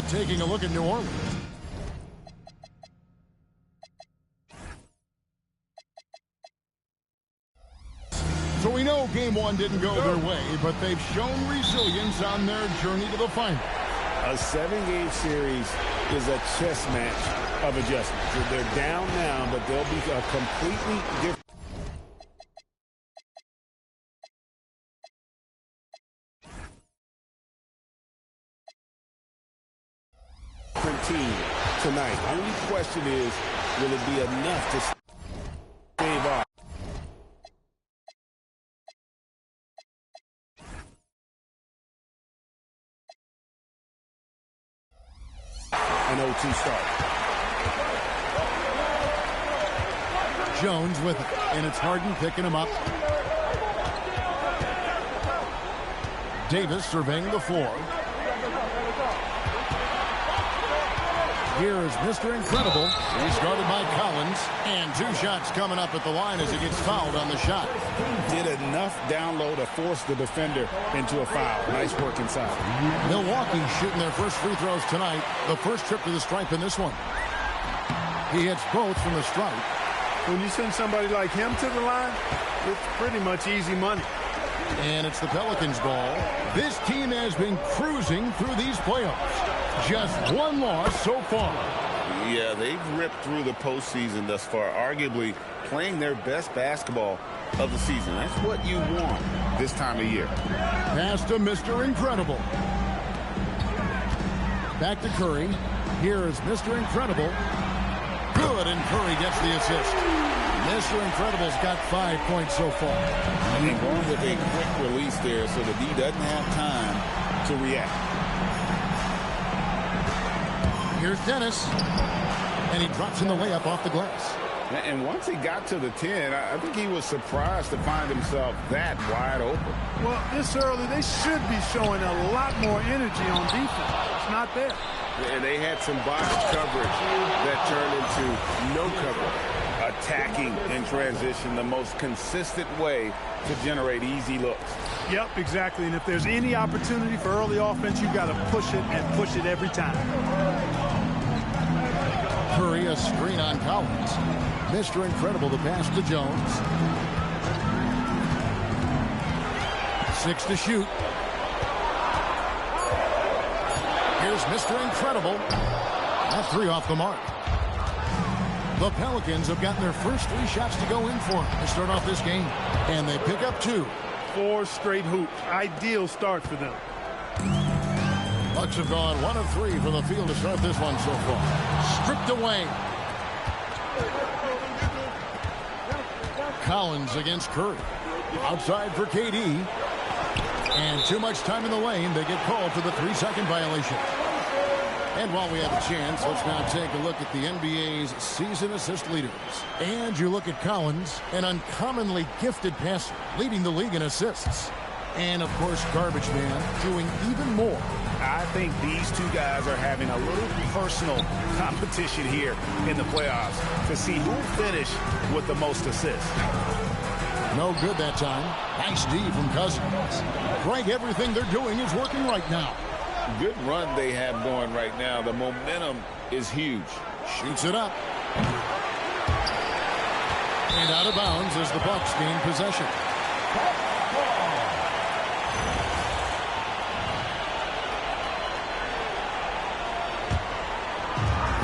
taking a look at New Orleans. So we know game one didn't go their way, but they've shown resilience on their journey to the final. A 7-game series is a chess match of adjustments. They're down now, but they'll be a completely different team tonight. Only question is, will it be enough to stave off an 0-2 start? Jones with it, and it's Harden picking him up. Davis surveying the floor. Here's Mr. Incredible. He's guarded by Collins. And 2 shots coming up at the line as he gets fouled on the shot. Did enough down low to force the defender into a foul. Nice work inside. Milwaukee shooting their first free throws tonight. The first trip to the stripe in this one. He hits both from the stripe. When you send somebody like him to the line, it's pretty much easy money. And it's the Pelicans' ball. This team has been cruising through these playoffs. Just one loss so far. Yeah, they've ripped through the postseason thus far, arguably playing their best basketball of the season. That's what you want this time of year. Pass to Mr. Incredible. Back to Curry. Here is Mr. Incredible. Good, and Curry gets the assist. Mr. Incredible's got 5 points so far. And they're going with a quick release there so the D doesn't have time to react. Here's Dennis, and he drops in the layup off the glass. And once he got to the 10, I think he was surprised to find himself that wide open. Well, this early, they should be showing a lot more energy on defense. It's not there. And they had some box coverage that turned into no coverage. Attacking in transition, the most consistent way to generate easy looks. Yep, exactly. And if there's any opportunity for early offense, you've got to push it and push it every time. Curry, a screen on Collins. Mr. Incredible, the pass to Jones. 6 to shoot. Here's Mr. Incredible. That 3 off the mark. The Pelicans have gotten their first 3 shots to go in for them to start off this game. And they pick up 2. 4 straight hoops. Ideal start for them. Bucks have gone 1 of 3 from the field to start this one so far. Stripped away. Collins against Curry. Outside for KD. And too much time in the lane. They get called for the 3-second violation. And while we have a chance, let's now take a look at the NBA's season assist leaders. And you look at Collins, an uncommonly gifted passer, leading the league in assists. And, of course, Garbage Man doing even more. I think these 2 guys are having a little personal competition here in the playoffs to see who finished with the most assists. No good that time. Nice D from Cousins. Greg, everything they're doing is working right now. Good run they have going right now. The momentum is huge. Shoots it up. And out of bounds as the Bucks gain possession.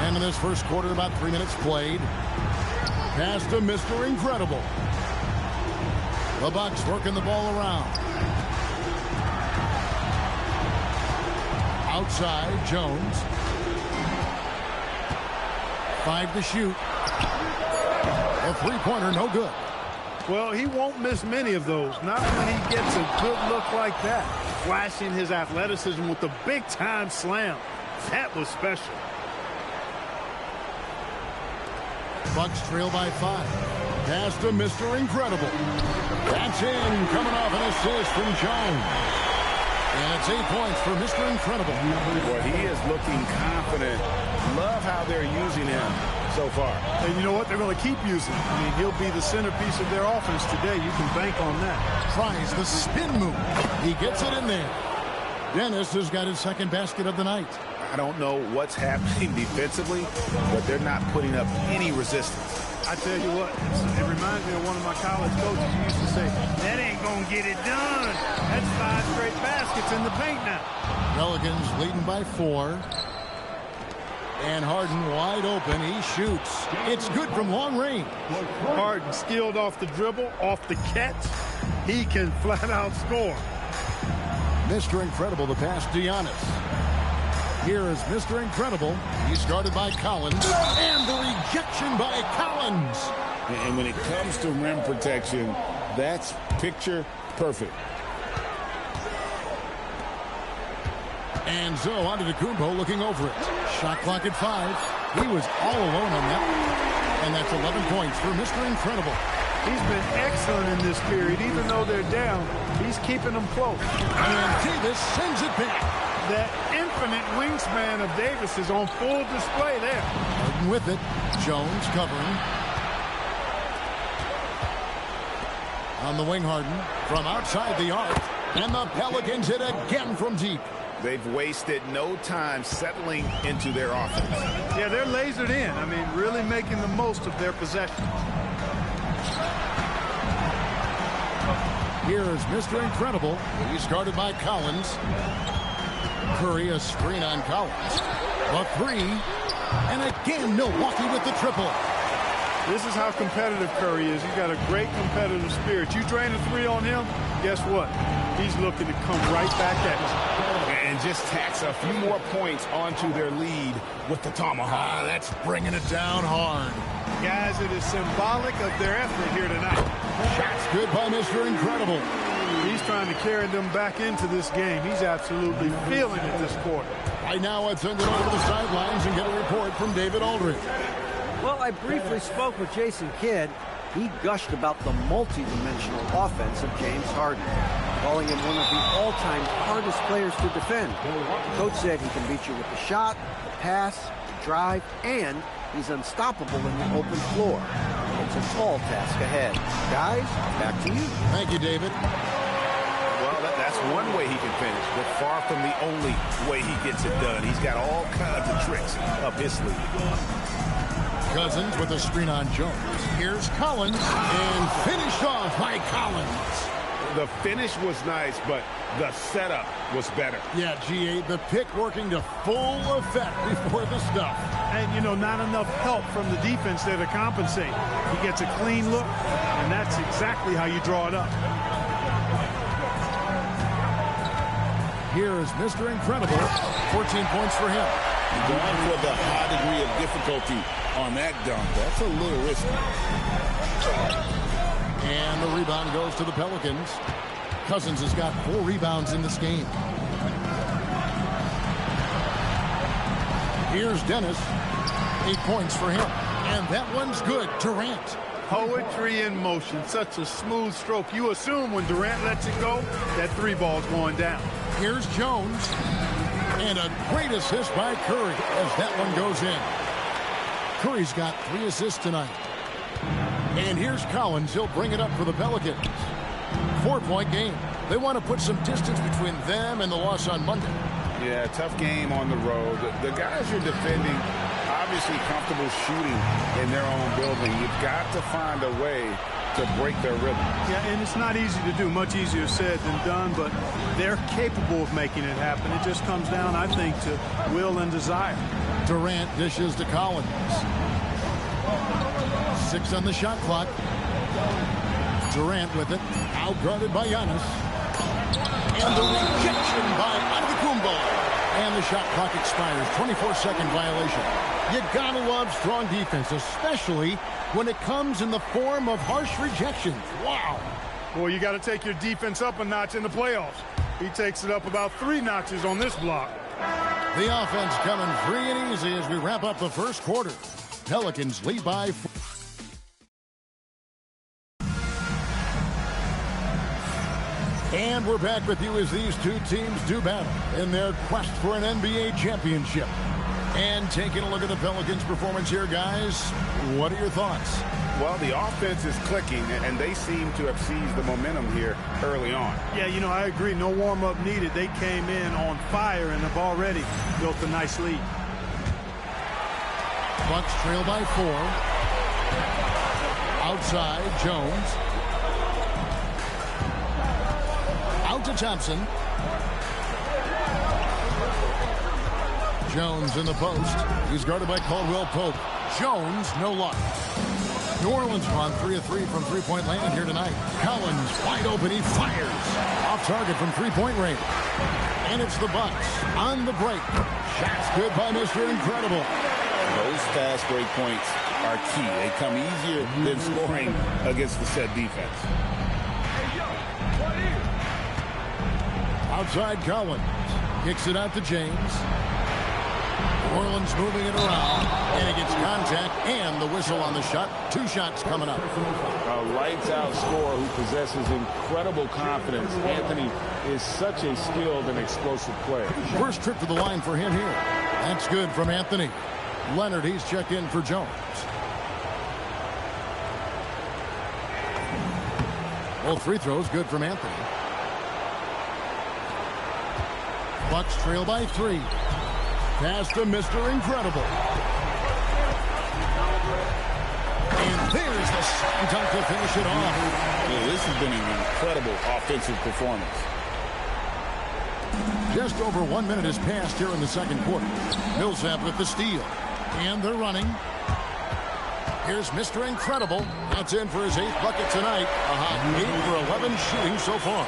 And in this first quarter, about 3 minutes played. Pass to Mr. Incredible. The Bucks working the ball around. Outside, Jones. 5 to shoot. A 3-pointer, no good. Well, he won't miss many of those. Not when he gets a good look like that. Flashing his athleticism with the big-time slam. That was special. Bucks trail by 5. Pass to Mr. Incredible. That's in, coming off an assist from Jones. And it's 8 points for Mr. Incredible. Well, he is looking confident. Love how they're using him so far. And you know what? They're going to keep using him. I mean, he'll be the centerpiece of their offense today. You can bank on that. Tries the spin move. He gets it in there. Dennis has got his second basket of the night. I don't know what's happening defensively, but they're not putting up any resistance. I tell you what, it reminds me of one of my college coaches who used to say, that ain't going to get it done. That's 5 straight baskets in the paint now. Pelicans leading by 4. And Harden wide open. He shoots. It's good from long range. Harden skilled off the dribble, off the catch. He can flat out score. Mr. Incredible, the pass to Giannis. Here is Mr. Incredible. He started by Collins. And the rejection by Collins. And when it comes to rim protection, that's picture perfect. And Zo onto Antetokounmpo looking over it. Shot clock at 5. He was all alone on that one. And that's 11 points for Mr. Incredible. He's been excellent in this period. Even though they're down, he's keeping them close. And Davis sends it back. That infinite wingspan of Davis is on full display there. Harden with it. Jones covering. On the wing, Harden from outside the arc. And the Pelicans hit again from deep. They've wasted no time settling into their offense. Yeah, they're lasered in. I mean, really making the most of their possession. Here is Mr. Incredible. He started by Collins. Curry, a screen on Collins. A 3. And again, Milwaukee with the triple. This is how competitive Curry is. He's got a great competitive spirit. You drain a 3 on him, guess what? He's looking to come right back at you. And just tacks a few more points onto their lead with the tomahawk. That's bringing it down hard. Guys, it is symbolic of their effort here tonight. Shots good by Mr. Incredible. He's trying to carry them back into this game. He's absolutely feeling it this quarter. Right now, let's send it over to the sidelines and get a report from David Aldridge. Well, I briefly spoke with Jason Kidd. He gushed about the multi-dimensional offense of James Harden, calling him one of the all-time hardest players to defend. The coach said he can beat you with the shot, the pass, the drive, and he's unstoppable in the open floor. It's a tall task ahead. Guys, back to you. Thank you, David. Well, that's one way he can finish, but far from the only way he gets it done. He's got all kinds of tricks up his sleeve. Cousins with a screen on Jones. Here's Collins, and finished off by Collins. The finish was nice, but the setup was better. Yeah, G8, the pick working to full effect before the stuff. And, you know, not enough help from the defense there to compensate. He gets a clean look, and that's exactly how you draw it up. Here is Mr. Incredible. 14 points for him. Going for the high degree of difficulty on that dunk. That's a little risky. And the rebound goes to the Pelicans. Cousins has got 4 rebounds in this game. Here's Dennis. 8 points for him. And that one's good. Durant. Poetry in motion. Such a smooth stroke. You assume when Durant lets it go, that 3 ball's going down. Here's Jones. And a great assist by Curry as that one goes in. Curry's got 3 assists tonight. And here's Collins. He'll bring it up for the Pelicans. 4-point game. They want to put some distance between them and the loss on Monday. Yeah, tough game on the road. The guys you're defending, obviously comfortable shooting in their own building. You've got to find a way to break their rhythm. Yeah, and it's not easy to do. Much easier said than done, but they're capable of making it happen. It just comes down, I think, to will and desire. Durant dishes to Collins. 6 on the shot clock. Durant with it. Outguarded by Giannis. And the rejection by Antetokounmpo. And the shot clock expires. 24-second violation. You gotta love strong defense, especially when it comes in the form of harsh rejections. Wow. Boy, you got to take your defense up a notch in the playoffs. He takes it up about 3 notches on this block. The offense coming free and easy as we wrap up the first quarter. Pelicans lead by 4. And we're back with you as these two teams do battle in their quest for an NBA championship. And taking a look at the Pelicans' performance here, guys, what are your thoughts? Well, the offense is clicking, and they seem to have seized the momentum here early on. Yeah, you know, I agree. No warm-up needed. They came in on fire and have already built a nice lead. Bucks trail by 4. Outside, Jones. Out to Thompson. Jones in the post. He's guarded by Caldwell Pope. Jones, no luck. New Orleans gone 3 of 3 from three-point land here tonight. Collins wide open. He fires. Off target from three-point range. And it's the Bucks on the break. Shots good by Mr. Incredible. Those fast break points are key. They come easier than scoring against the set defense. Outside Collins. Kicks it out to James. New Orleans moving it around. And it gets contact and the whistle on the shot. 2 shots coming up. A lights-out scorer who possesses incredible confidence. Anthony is such a skilled and explosive player. First trip to the line for him here. That's good from Anthony. Leonard, he's checked in for Jones. Both free throws good from Anthony. Bucks trail by 3. Pass to Mr. Incredible. And there's the slam dunk to finish it off. Yeah, this has been an incredible offensive performance. Just over 1 minute has passed here in the second quarter. Millsap with the steal. And they're running. Here's Mr. Incredible. That's in for his 8th bucket tonight. 8 for 11 shooting so far.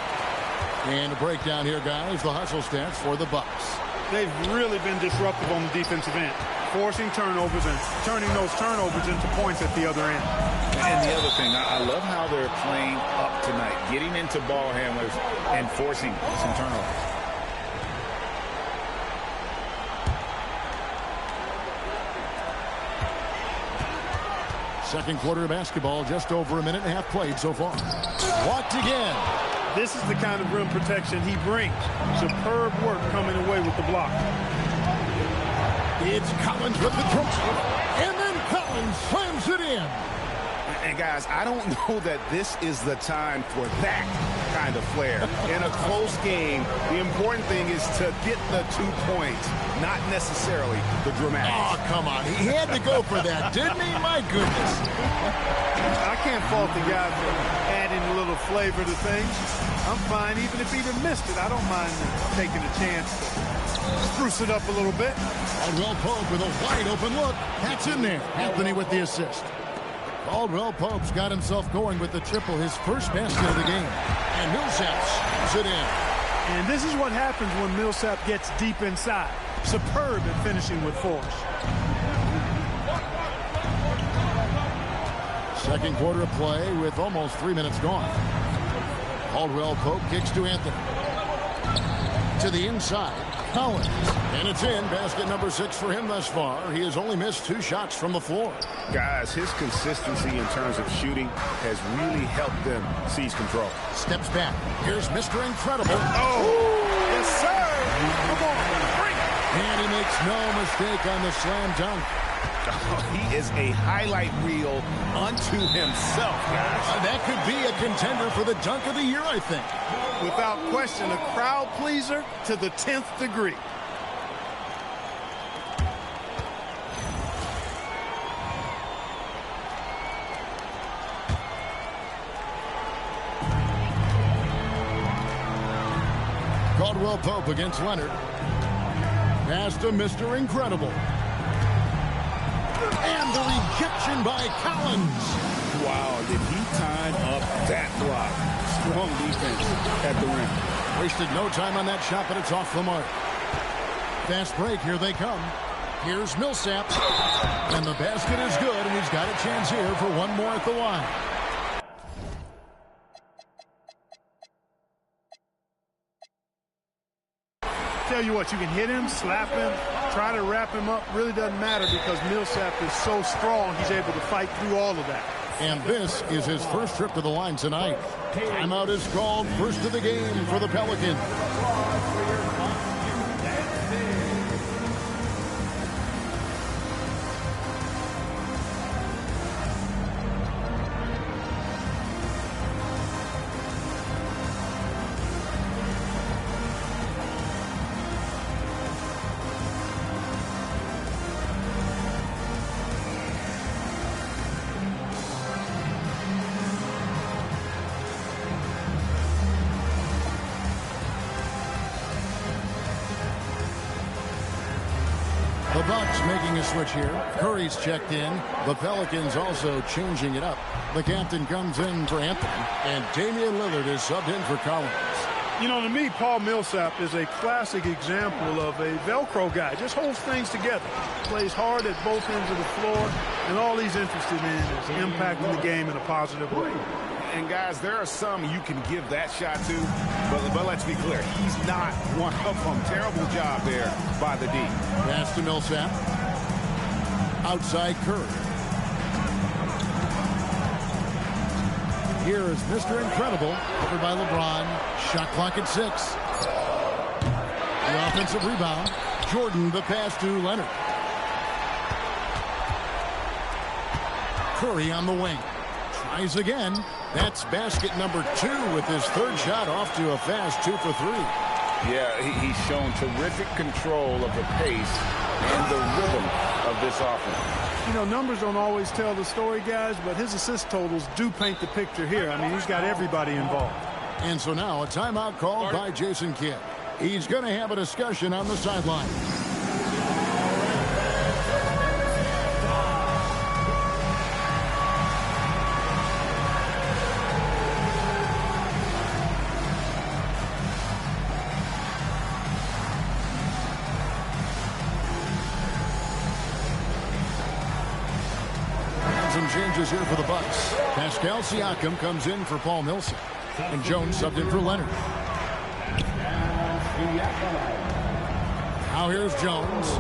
And a breakdown here, guys. The hustle stats for the Bucks. They've really been disruptive on the defensive end, forcing turnovers and turning those turnovers into points at the other end. And the other thing, I love how they're playing up tonight, getting into ball handlers and forcing some turnovers. Second quarter of basketball, just over 1.5 minutes played so far. Walked again. This is the kind of rim protection he brings. Superb work coming away with the block. It's Collins with the drive. And then Collins slams it in. And guys, I don't know that this is the time for that kind of flair. In a close game, the important thing is to get the 2 points, not necessarily the dramatics. Oh, come on. He had to go for that, didn't he? My goodness. I can't fault the guy for adding a little flavor to things. I'm fine. Even if he'd have missed it, I don't mind taking a chance to spruce it up a little bit. Caldwell Pope with a wide open look. That's in there. Anthony with the assist. Caldwell Pope's got himself going with the triple, his first basket of the game. And Millsap slams it in. And this is what happens when Millsap gets deep inside. Superb at finishing with force. Second quarter of play with almost 3 minutes gone. Caldwell Pope kicks to Anthony. To the inside. Collins. And it's in. Basket number 6 for him thus far. He has only missed 2 shots from the floor. Guys, his consistency in terms of shooting has really helped them seize control. Steps back. Here's Mr. Incredible. Oh, yes, sir. Come on, bring it. And he makes no mistake on the slam dunk. He is a highlight reel unto himself, guys. That could be a contender for the dunk of the year, I think. Without question, a crowd pleaser to the 10th degree. Caldwell Pope against Leonard. Pass to Mr. Incredible. And the rejection by Collins. Wow, did he time up that block? Strong defense at the rim. Wasted no time on that shot, but it's off the mark. Fast break, here they come. Here's Millsap. And the basket is good, and he's got a chance here for one more at the line. Tell you what, you can hit him, slap him, try to wrap him up. Really doesn't matter because Millsap is so strong, he's able to fight through all of that. And this is his first trip to the line tonight. Timeout is called, first of the game for the Pelicans. Bucks making a switch here. Curry's checked in. The Pelicans also changing it up. The captain comes in for Anthony, and Damian Lillard is subbed in for Collins. You know, to me, Paul Millsap is a classic example of a Velcro guy. Just holds things together. Plays hard at both ends of the floor, and all he's interested in is impacting the game in a positive way. And, guys, there are some you can give that shot to, but let's be clear, he's not one of them. Terrible job there by the D. Pass to Millsap. Outside Curry. Here is Mr. Incredible, covered by LeBron. Shot clock at 6. The offensive rebound. Jordan, the pass to Leonard. Curry on the wing. Tries again. That's basket number 2 with his third shot off to a fast 2 for 3. Yeah, he's shown terrific control of the pace and the rhythm of this offense. You know, numbers don't always tell the story, guys, but his assist totals do paint the picture here. I mean, he's got everybody involved. And so now a timeout called by Jason Kidd. He's going to have a discussion on the sideline. Some changes here for the Bucks. Pascal Siakam comes in for Paul Millsap. And Jones subbed in for Leonard. Now here's Jones.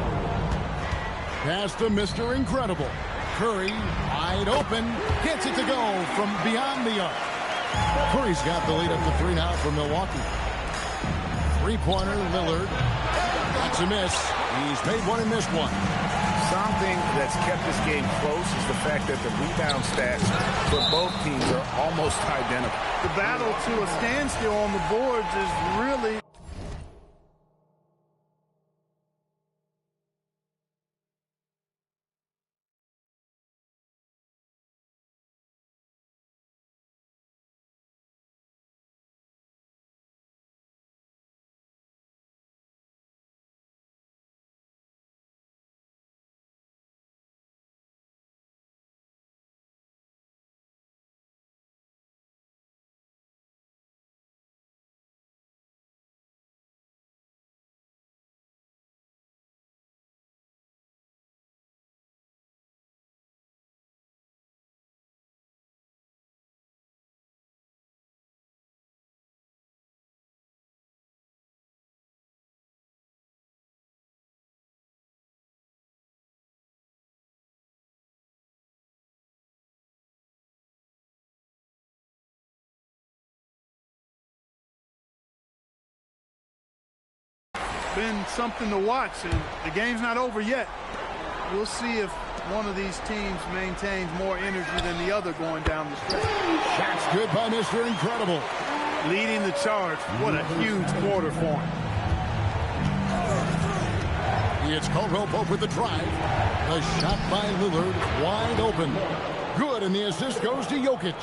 Pass to Mr. Incredible. Curry, wide open. Gets it to go from beyond the arc. Curry's got the lead up to 3 now for Milwaukee. Three-pointer, Lillard. That's a miss. He's made one and missed one. Something that's kept this game close is the fact that the rebound stats for both teams are almost identical. The battle to a standstill on the boards is really... been something to watch, and the game's not over yet. We'll see if one of these teams maintains more energy than the other going down the stretch. Shots good by Mr. Incredible. Leading the charge. What a huge quarter for him. It's Caldwell Pope with the drive. A shot by Lillard, wide open. Good, and the assist goes to Jokic.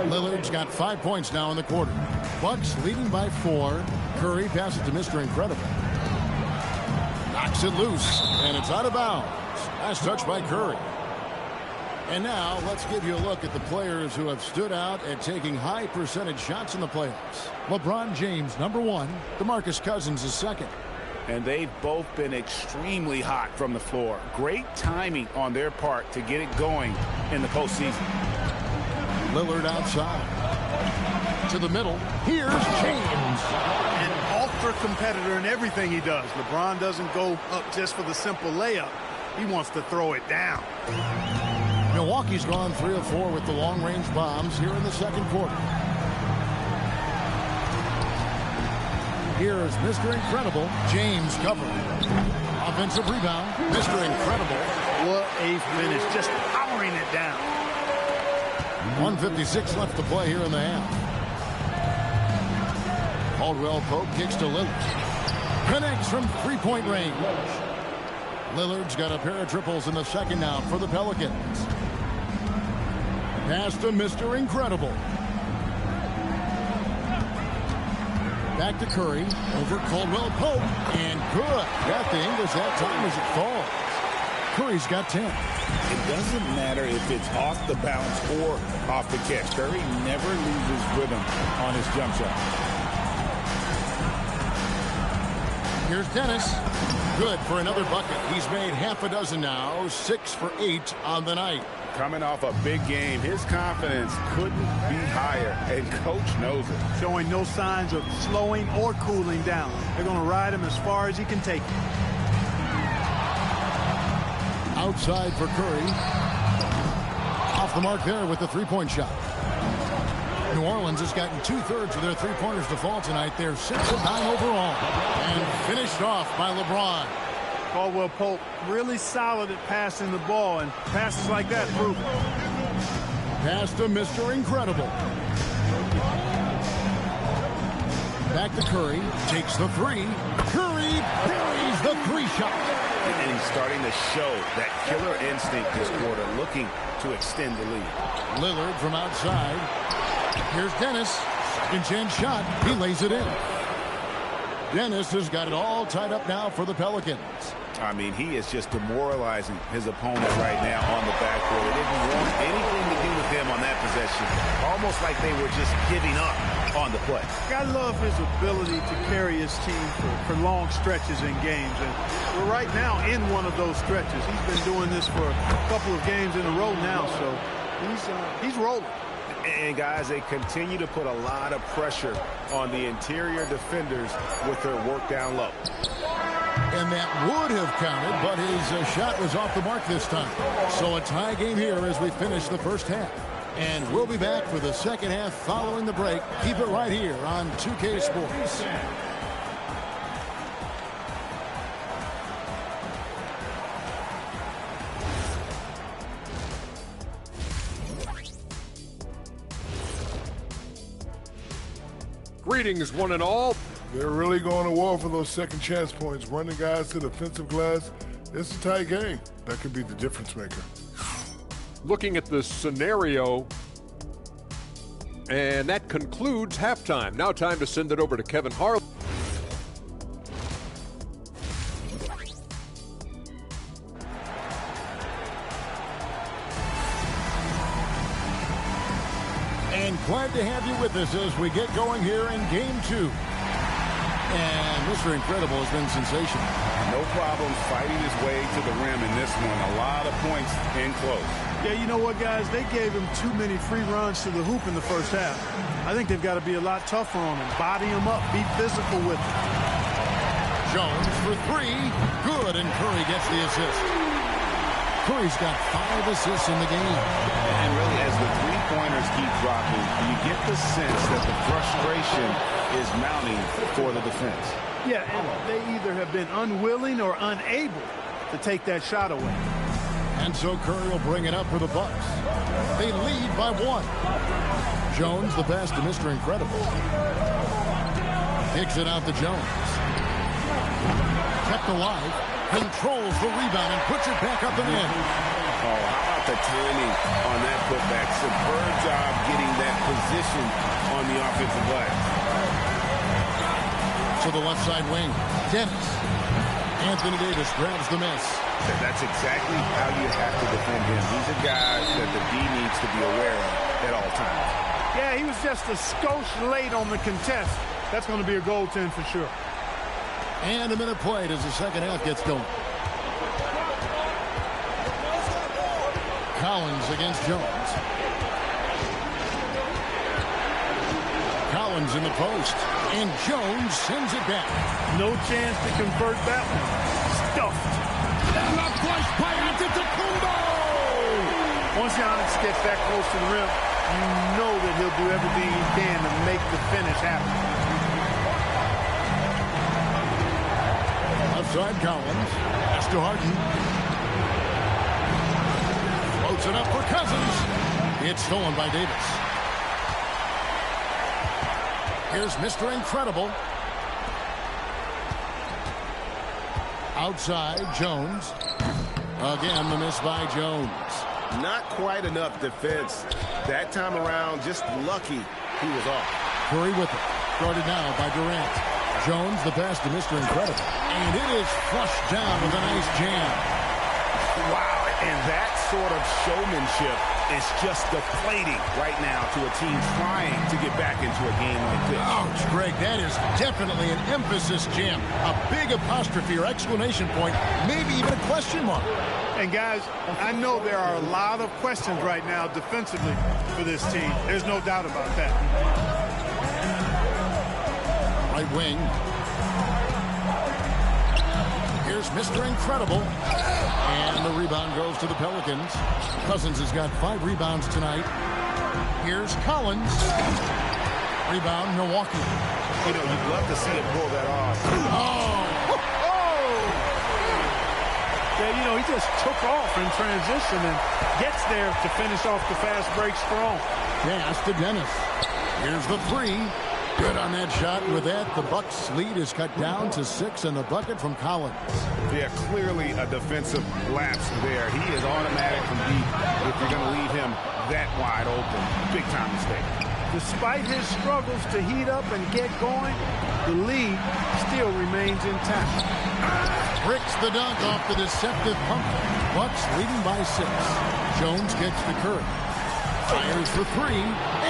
Lillard's got 5 points now in the quarter. Bucks leading by 4. Curry passes to Mr. Incredible. Knocks it loose, and it's out of bounds. Nice touch by Curry. And now let's give you a look at the players who have stood out at taking high percentage shots in the playoffs. LeBron James, number 1. DeMarcus Cousins is 2nd. And they've both been extremely hot from the floor. Great timing on their part to get it going in the postseason. Lillard outside. To the middle. Here's James. An ultra competitor in everything he does. LeBron doesn't go up just for the simple layup. He wants to throw it down. Milwaukee's gone 3 of 4 with the long-range bombs here in the second quarter. Here is Mr. Incredible. James covered. Offensive rebound. Mr. Incredible. What a finish. Just powering it down. 1:56 left to play here in the half. Caldwell Pope kicks to Lillard. Connects from three-point range. Lillard's got a pair of triples in the second now for the Pelicans. Pass to Mr. Incredible. Back to Curry. Over Caldwell Pope. And good. Got the English that time as it falls. Curry's got 10. It doesn't matter if it's off the bounce or off the catch. Curry never loses rhythm on his jump shot. Here's Dennis. Good for another bucket. He's made half a dozen now, 6 for 8 on the night. Coming off a big game, his confidence couldn't be higher, and Coach knows it. Showing no signs of slowing or cooling down. They're going to ride him as far as he can take it. Outside for Curry. Off the mark there with the three-point shot. New Orleans has gotten 2/3 of their three-pointers to fall tonight. They're 6 of 9 overall. And finished off by LeBron. Caldwell Pope really solid at passing the ball, and passes like that prove it. Pass to Mr. Incredible. Back to Curry. Takes the three. Curry buries the three shot. And he's starting to show that killer instinct this quarter, looking to extend the lead. Lillard from outside. Here's Dennis. Second chance shot. He lays it in. Dennis has got it all tied up now for the Pelicans. I mean, he is just demoralizing his opponent right now on the backcourt. They didn't want anything to do with him on that possession. Almost like they were just giving up on the play. I love his ability to carry his team for long stretches in games. And we're right now in one of those stretches. He's been doing this for a couple of games in a row now, so he's rolling. And, guys, they continue to put a lot of pressure on the interior defenders with their work down low. And that would have counted, but his shot was off the mark this time. So a tie game here as we finish the first half. And we'll be back for the second half following the break. Keep it right here on 2K Sports. Greetings, one and all. They're really going to war for those second chance points, running guys to the offensive glass. It's a tight game. That could be the difference maker. Looking at the scenario, and that concludes halftime. Now time to send it over to Kevin Harlan. And glad to have you with us as we get going here in Game 2. And Mr. Incredible has been sensational. No problems fighting his way to the rim in this one. A lot of points in close. Yeah, you know what, guys? They gave him too many free runs to the hoop in the first half. I think they've got to be a lot tougher on him. Body him up. Be physical with him. Jones for three. Good, and Curry gets the assist. Curry's got 5 assists in the game. And really, as the three-pointers keep dropping, you get the sense that the frustration is mounting for the defense. Yeah, and they either have been unwilling or unable to take that shot away. And so Curry will bring it up for the Bucks. They lead by 1. Jones, the pass to Mr. Incredible. Kicks it out to Jones. Kept alive. Controls the rebound and puts it back up and in. Oh, how about the timing on that putback? Superb job getting that position on the offensive glass. To the left side wing. Dennis. Anthony Davis grabs the miss. That's exactly how you have to defend him. He's a guy that the D needs to be aware of at all times. Yeah, he was just a skosh late on the contest. That's going to be a goaltend for sure. And a minute played as the second half gets going. Collins against Jones. Collins in the post. And Jones sends it back. No chance to convert that one. Stuffed. And a flush by Antetokounmpo! Once Giannis gets that close to the rim, you know that he'll do everything he can to make the finish happen. Outside Collins. Pass to Harden. Floats it up for Cousins. It's stolen by Davis. Here's Mr. Incredible. Outside, Jones. Again, the miss by Jones. Not quite enough defense. That time around, just lucky he was off. Curry with it. Guarded now by Durant. Jones, the pass to Mr. Incredible. And it is flushed down with a nice jam. Wow, and that sort of showmanship is just deflating right now to a team trying to get back into a game like this. Ouch, Greg, that is definitely an emphasis jam. A big apostrophe or exclamation point, maybe even a question mark. And guys, I know there are a lot of questions right now defensively for this team. There's no doubt about that. Right wing. Here's Mr. Incredible. And the rebound goes to the Pelicans. Cousins has got 5 rebounds tonight. Here's Collins. Rebound, Milwaukee. You know, you'd love to see him pull that off. Oh! Yeah, you know, he just took off in transition and gets there to finish off the fast break strong. Pass to Dennis. Here's the 3. Good on that shot. With that, the Bucks lead is cut down to 6 and the bucket from Collins. Yeah, clearly a defensive lapse there. He is automatic from deep if you're going to leave him that wide open. Big time mistake. Despite his struggles to heat up and get going, the lead still remains intact. Bricks the dunk off the deceptive pump. Bucks leading by 6. Jones gets to Curry. Fires for 3.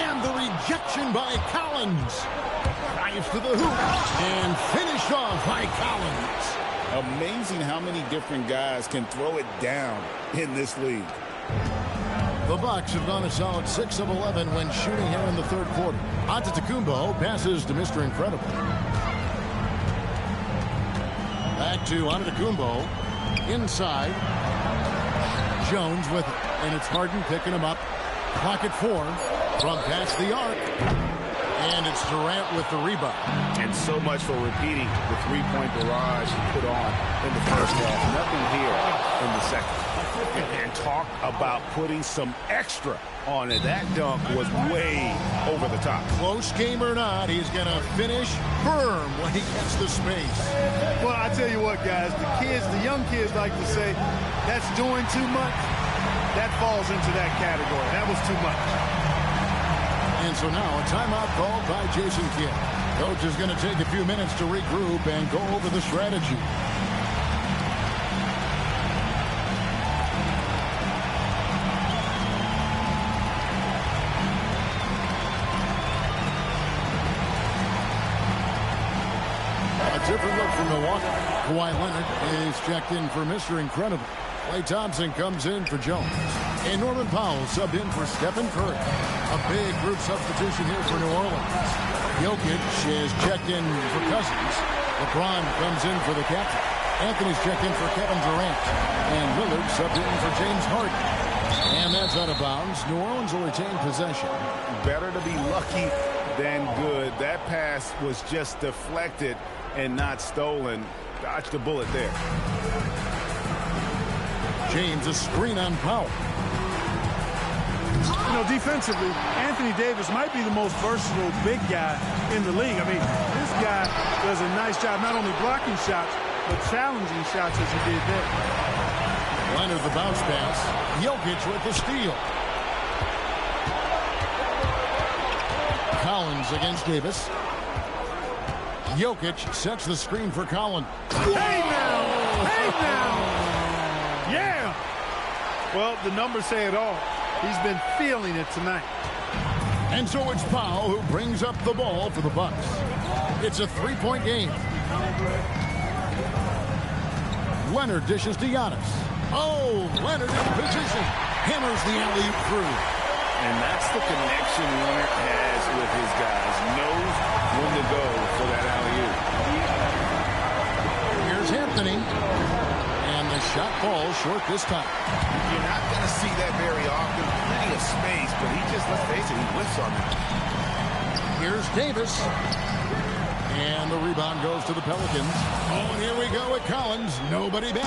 And the rejection by Collins. Dives to the hoop. And finished off by Collins. Amazing how many different guys can throw it down in this league. The Bucks have gone a solid 6 of 11 when shooting here in the third quarter. Antetokounmpo passes to Mr. Incredible. Back to Antetokounmpo. Inside. Jones with it. And it's Harden picking him up. Clock at 4. From past the arc. And it's Durant with the rebound. And so much for repeating the three-point barrage he put on in the first half. Nothing here in the second. And talk about putting some extra on it. That dunk was way over the top. Close game or not, he's going to finish firm when he gets the space. Well, I tell you what, guys, the young kids like to say, that's doing too much. That falls into that category. That was too much. And so now a timeout called by Jason Kidd. Coach is going to take a few minutes to regroup and go over the strategy. A different look from Milwaukee. Kawhi Leonard is checked in for Mr. Incredible. Klay Thompson comes in for Jones. And Norman Powell subbed in for Stephen Curry. A big group substitution here for New Orleans. Jokic is checked in for Cousins. LeBron comes in for the captain. Anthony's checked in for Kevin Durant. And Lillard subbed in for James Harden. And that's out of bounds. New Orleans will retain possession. Better to be lucky than good. That pass was just deflected and not stolen. Dodged a bullet there. James, a screen on Powell. You know, defensively, Anthony Davis might be the most versatile big guy in the league. I mean, this guy does a nice job not only blocking shots, but challenging shots as he did there. Leonard the bounce pass. Jokic with the steal. Collins against Davis. Jokic sets the screen for Collins. Hey now! Hey now! Yeah! Well, the numbers say it all. He's been feeling it tonight. And so it's Powell who brings up the ball for the Bucks. It's a three-point game. Leonard dishes to Giannis. Oh, Leonard in position. Hammers the alley-oop through. And that's the connection Leonard has with his guys. Knows when to go for that alley-oop. Here's Anthony. And the shot falls short this time. You're not going to see that very often. Plenty of space, but he just, let's face it, he whiffs on it. Here's Davis. And the rebound goes to the Pelicans. Oh, and here we go with Collins. Nobody back.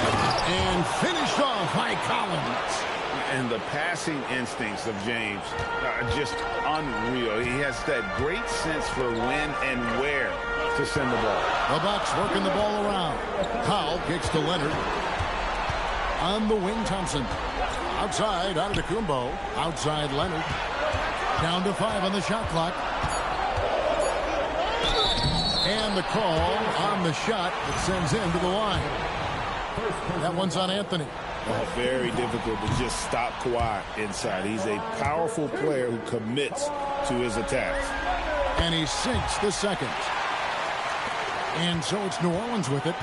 And finished off by Collins. And the passing instincts of James are just unreal. He has that great sense for when and where to send the ball. The Bucks working the ball around. Powell kicks to Leonard. On the wing, Thompson. Outside, Antetokounmpo. Outside, Leonard. Down to 5 on the shot clock. And the call on the shot that sends him to the line. That one's on Anthony. Oh, very difficult to just stop Kawhi inside. He's a powerful player who commits to his attacks. And he sinks the second. And so it's New Orleans with it.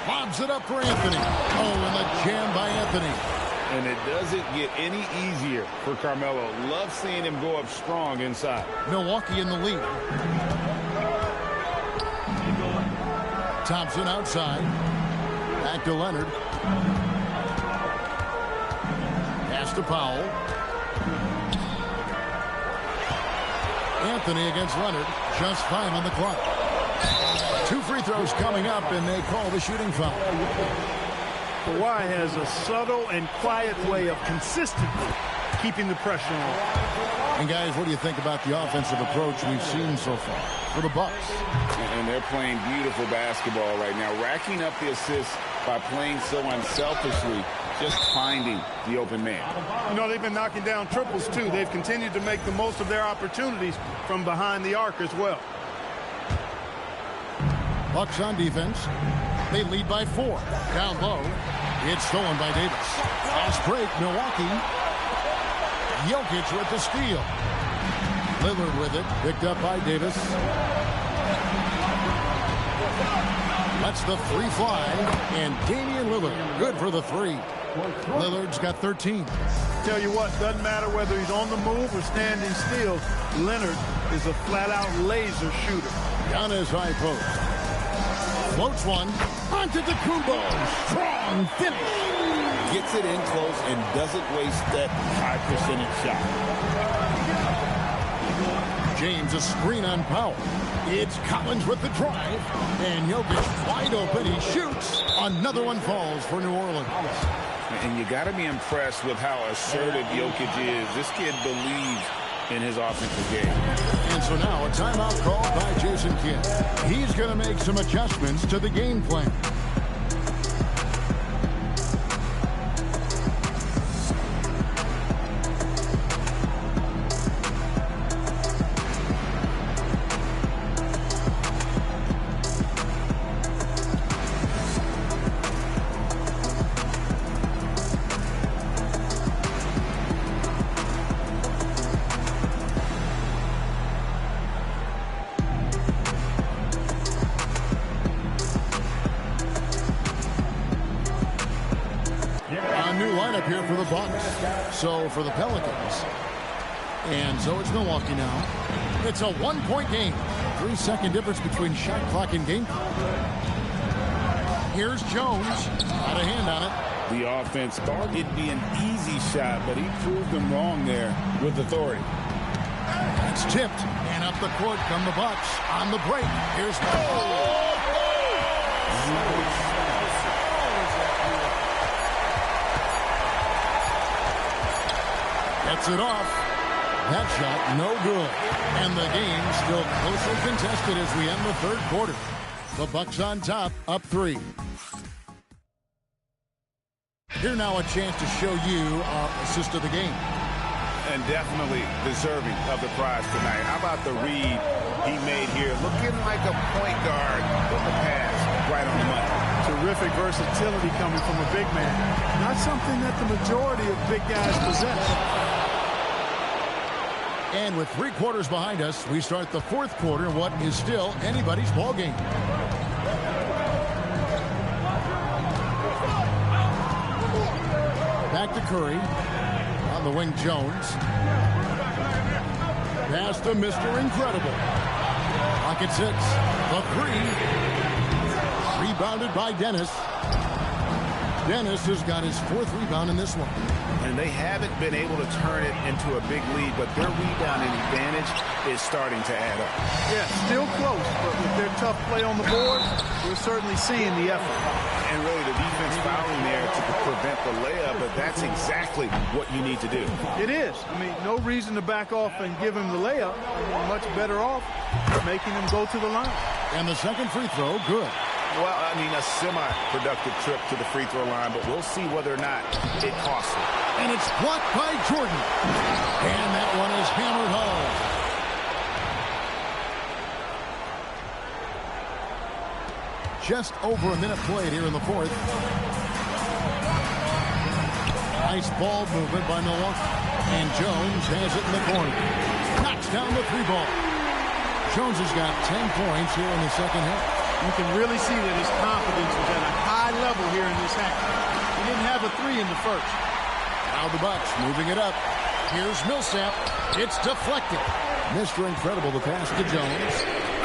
Lobs it up for Anthony. Oh, and the jam by Anthony. And it doesn't get any easier for Carmelo. Love seeing him go up strong inside. Milwaukee in the lead. Thompson outside. Back to Leonard. Pass to Powell. Anthony against Leonard. Just 5 on the clock. 2 free throws coming up, and they call the shooting foul. Kawhi has a subtle and quiet way of consistently keeping the pressure on. And guys, what do you think about the offensive approach we've seen so far for the Bucks? And they're playing beautiful basketball right now, racking up the assists by playing so unselfishly, just finding the open man. You know, they've been knocking down triples, too. They've continued to make the most of their opportunities from behind the arc as well. Bucks on defense. They lead by 4. Down low. It's stolen by Davis. Fast break, Milwaukee. Jokic with the steal. Lillard with it. Picked up by Davis. Lets the 3 fly. And Damian Lillard, good for the 3. Lillard's got 13. Tell you what, doesn't matter whether he's on the move or standing still. Leonard is a flat-out laser shooter. Down his high post. Floats one. Onto the Kumbo. Strong finish. Gets it in close and doesn't waste that high percentage shot. James a screen on Powell. It's Collins with the drive. And Jokic wide open. He shoots. Another one falls for New Orleans. And you got to be impressed with how assertive Jokic is. This kid believes in his offensive game. And so now a timeout called by Jason Kidd. He's going to make some adjustments to the game plan. Here for the Bucks. So for the Pelicans. And so it's Milwaukee now. It's a 1-point game. 3-second difference between shot clock and game clock. Here's Jones. Got a hand on it. The offense thought it'd be an easy shot, but he proved them wrong there with authority. It's tipped. And up the court come the Bucks on the break. Here's Gets it off. That shot, no good. And the game still closely contested as we end the 3rd quarter. The Bucks on top, up 3. Here now a chance to show you assist of the game. And definitely deserving of the prize tonight. How about the read he made here? Looking like a point guard with the pass right on the money. Terrific versatility coming from a big man. Not something that the majority of big guys possess. And with 3 quarters behind us, we start the 4th quarter, what is still anybody's ball game. Back to Curry. On the wing, Jones. Pass to Mr. Incredible. Clock at 6. The 3. Rebounded by Dennis. Dennis has got his 4th rebound in this one. And they haven't been able to turn it into a big lead, but their rebounding advantage is starting to add up. Yeah, still close, but with their tough play on the board, we're certainly seeing the effort. And really the defense fouling there to prevent the layup, but that's exactly what you need to do. It is. I mean, no reason to back off and give him the layup. You're much better off making him go to the line. And the second free throw, good. Well, I mean, a semi-productive trip to the free throw line, but we'll see whether or not it costs him. And it's blocked by Jordan. And that one is hammered home. just over a minute played here in the fourth. Nice ball movement by Milwaukee. And Jones has it in the corner. Knocks down the three ball. Jones has got 10 points here in the second half. You can really see that his confidence was at a high level here in this half. He didn't have a three in the first. Now the Bucks moving it up. Here's Millsap. It's deflected. Mr. Incredible, the pass to Jones.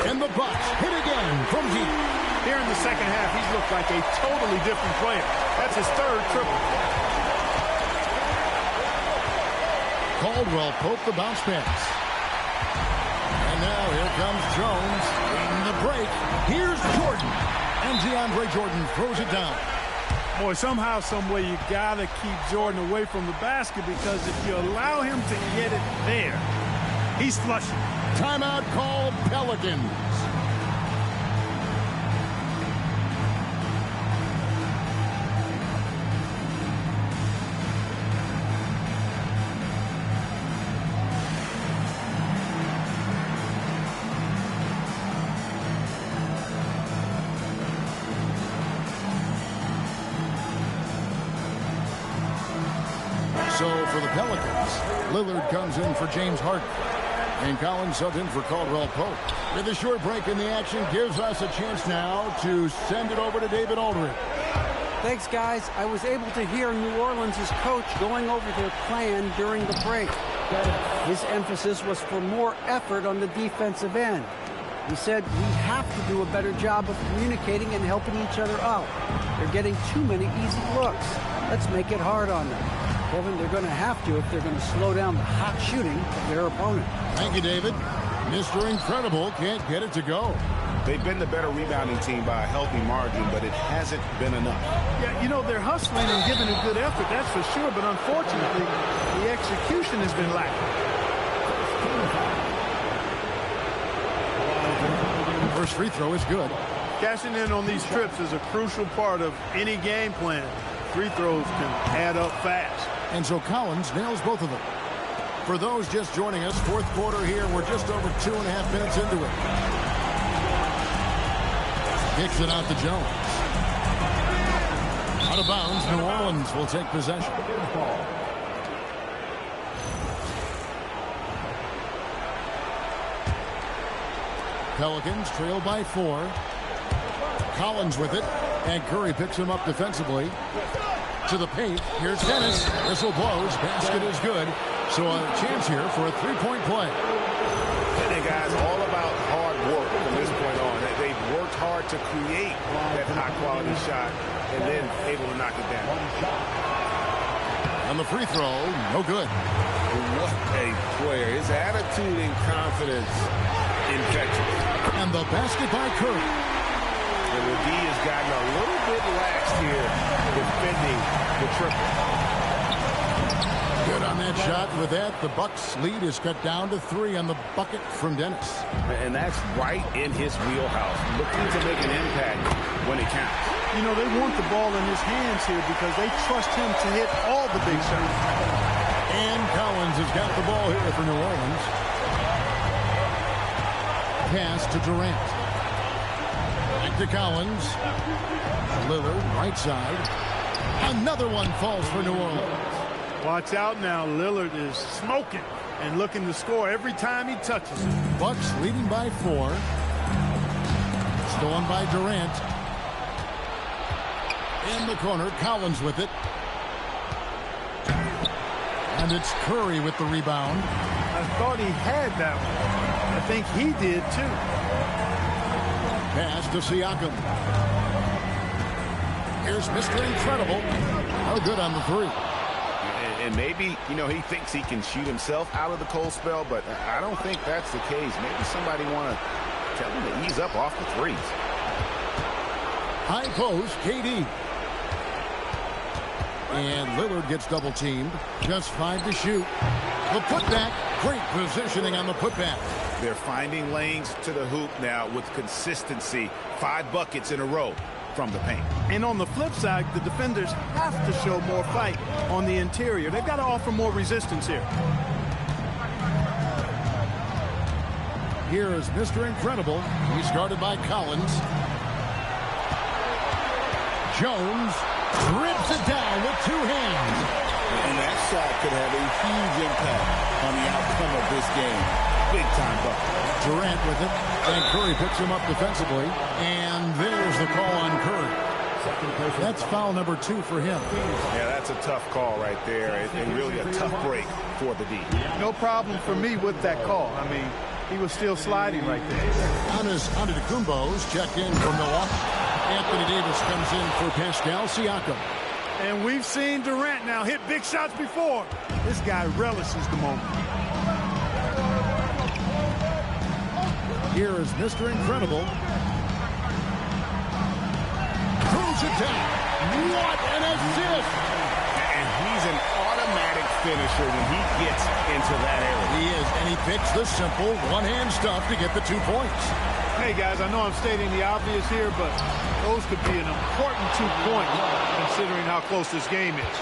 And the Bucks hit again from deep. Here in the second half, he's looked like a totally different player. That's his third triple. Caldwell poked the bounce pass. And now here comes Jones in the break. Here's Jordan. And DeAndre Jordan throws it down. Boy, somehow, some way, you got to keep Jordan away from the basket, because if you allow him to get it there, he's flushing. Timeout called Pelicans. So for the Pelicans, Lillard comes in for James Harden. And Collins subbed in for Caldwell Pope. With a short break in the action, gives us a chance now to send it over to David Aldridge. Thanks, guys. I was able to hear New Orleans' coach going over their plan during the break. His emphasis was for more effort on the defensive end. He said we have to do a better job of communicating and helping each other out. They're getting too many easy looks. Let's make it hard on them. Kevin, they're going to have to if they're going to slow down the hot shooting of their opponent. Thank you, David. Mr. Incredible can't get it to go. They've been the better rebounding team by a healthy margin, but it hasn't been enough. Yeah, you know, they're hustling and giving a good effort, that's for sure, but unfortunately, the execution has been lacking. First free throw is good. Cashing in on these trips is a crucial part of any game plan. Free throws can add up fast. And so Collins nails both of them. For those just joining us, fourth quarter here, we're just over 2.5 minutes into it. Kicks it out to Jones. Out of bounds, New Orleans will take possession. Pelicans trail by 4. Collins with it, and Curry picks him up defensively. To the paint, here's Dennis. Whistle blows, basket is good. So a chance here for a three-point play. Hey guys, all about hard work from this point on. They've worked hard to create that high-quality shot and then able to knock it down. And the free throw, no good. What a player. His attitude and confidence infectious. And the basket by Curry. And McGee has gotten a little bit lax here defending the triple. Good on that shot. With that, the Bucks lead is cut down to 3 on the bucket from Dennis. And that's right in his wheelhouse. Looking to make an impact when it counts. You know, they want the ball in his hands here because they trust him to hit all the big shots. And Collins has got the ball here for New Orleans. Pass to Durant. Back to Collins. Lillard, right side. Another one falls for New Orleans. Watch out now. Lillard is smoking and looking to score every time he touches it. Bucks leading by 4. Stolen by Durant. In the corner, Collins with it. And it's Curry with the rebound. I thought he had that one. I think he did too. Pass to Siakam. Here's Mr. Incredible. How good on the 3. And maybe, you know, he thinks he can shoot himself out of the cold spell, but I don't think that's the case. Maybe somebody want to tell him to ease up off the threes. High post, KD. And Lillard gets double teamed. Just 5 to shoot. The putback. Great positioning on the putback. They're finding lanes to the hoop now with consistency. 5 buckets in a row from the paint. And on the flip side, the defenders have to show more fight on the interior. They've got to offer more resistance here. Here is Mr. Incredible. He's guarded by Collins. Jones rips it down with two hands. And that shot could have a huge impact on the outcome of this game. Big time bucket. Durant with it, and Curry picks him up defensively. And there's the call on Curry. That's foul number 2 for him. Yeah, that's a tough call right there, and really a tough break for the D. No problem for me with that call. I mean, he was still sliding right there. Antetokounmpo's checked in from Milwaukee. Anthony Davis comes in for Pascal Siakam. And we've seen Durant now hit big shots before. This guy relishes the moment. Here is Mr. Incredible. Throws it down. What an assist! And he's an automatic finisher when he gets into that area. He is, and he picks the simple one-hand stuff to get the 2 points. Hey, guys, I know I'm stating the obvious here, but those could be an important 2 points considering how close this game is.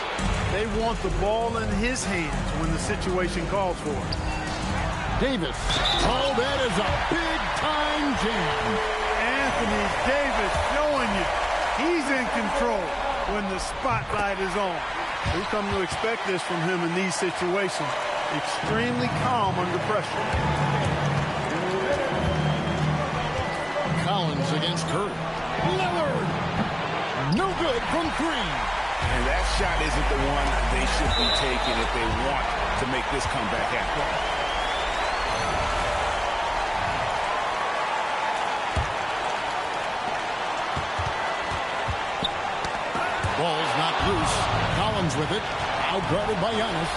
They want the ball in his hands when the situation calls for it. Davis. Oh, that is a big-time jam. Anthony Davis showing you he's in control when the spotlight is on. We come to expect this from him in these situations. Extremely calm under pressure. Collins against Curry. Lillard. No good from 3. And that shot isn't the one they should be taking if they want to make this comeback happen. Ball's knocked loose. Collins with it. Out-guarded by Giannis.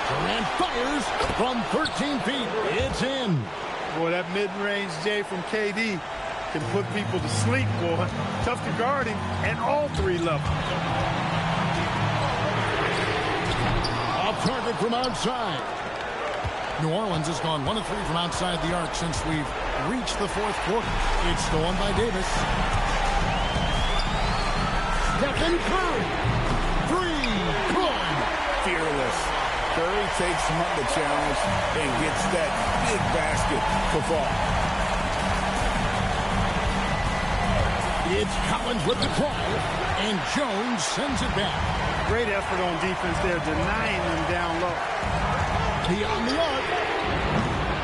Durant fires from 13 feet. It's in. Boy, that mid-range J from KD can put people to sleep, boy. Tough to guard him at all 3 levels. Off target from outside. New Orleans has gone 1 of 3 from outside the arc since we've reached the 4th quarter. It's stolen by Davis. Stephen Curry. 3. Good. Fearless. Curry takes him up the challenge and gets that big basket for fall. It's Collins with the drive, and Jones sends it back. Great effort on defense there, denying them down low. Beyond the arc.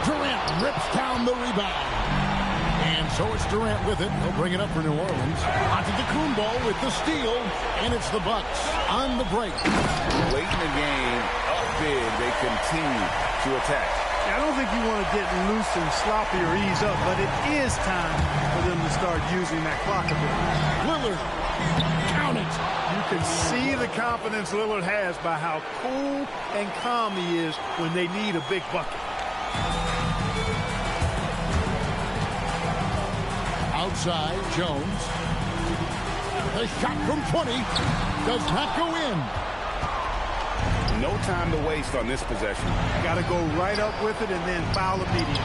Durant rips down the rebound. And so it's Durant with it. He'll bring it up for New Orleans. Antetokounmpo with the steal, and it's the Bucks on the break. Late in the game, up big, they continue to attack. I don't think you want to get loose and sloppy or ease up, but it is time for them to start using that clock a bit. Lillard, count it. You can see the confidence Lillard has by how cool and calm he is when they need a big bucket. Outside, Jones. The shot from 20 does not go in. No time to waste on this possession. Got to go right up with it and then foul immediately.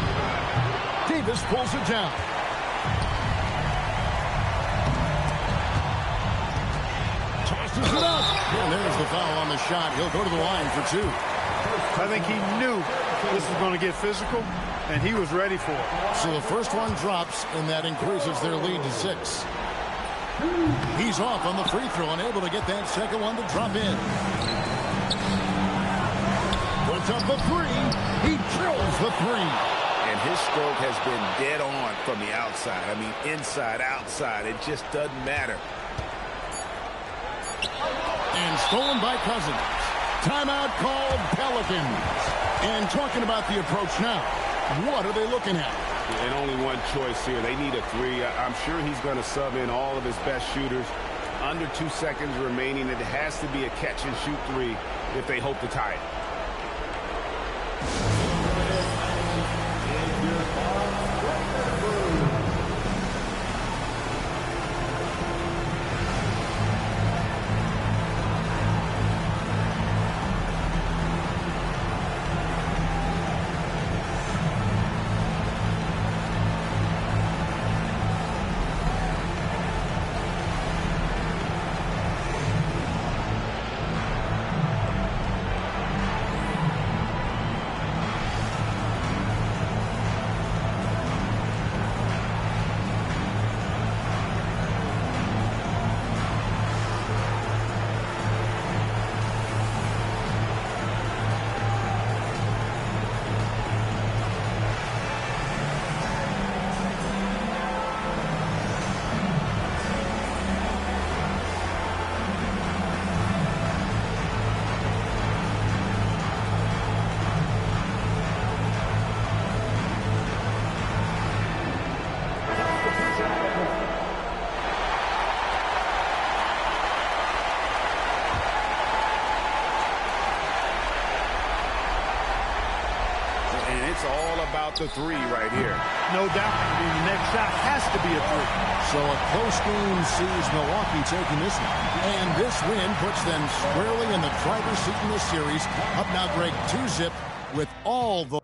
Davis pulls it down. Tosses it up. And there's the foul on the shot. He'll go to the line for 2. I think he knew this was going to get physical, and he was ready for it. So the first one drops, and that increases their lead to 6. He's off on the free throw, unable to get that second one to drop in. Puts up the 3. He drills the 3. And his stroke has been dead on from the outside. I mean, inside, outside, it just doesn't matter. And stolen by Cousins. Timeout called Pelicans. And talking about the approach now, what are they looking at? And only one choice here. They need a 3. I'm sure he's going to sub in all of his best shooters. Under 2 seconds remaining. It has to be a catch-and-shoot 3 if they hope to tie it. the three right here. No doubt. I mean, the next shot has to be a three. So a close game sees Milwaukee taking this one. And this win puts them squarely in the driver's seat in this series. Up now, Greg, 2-zip with all the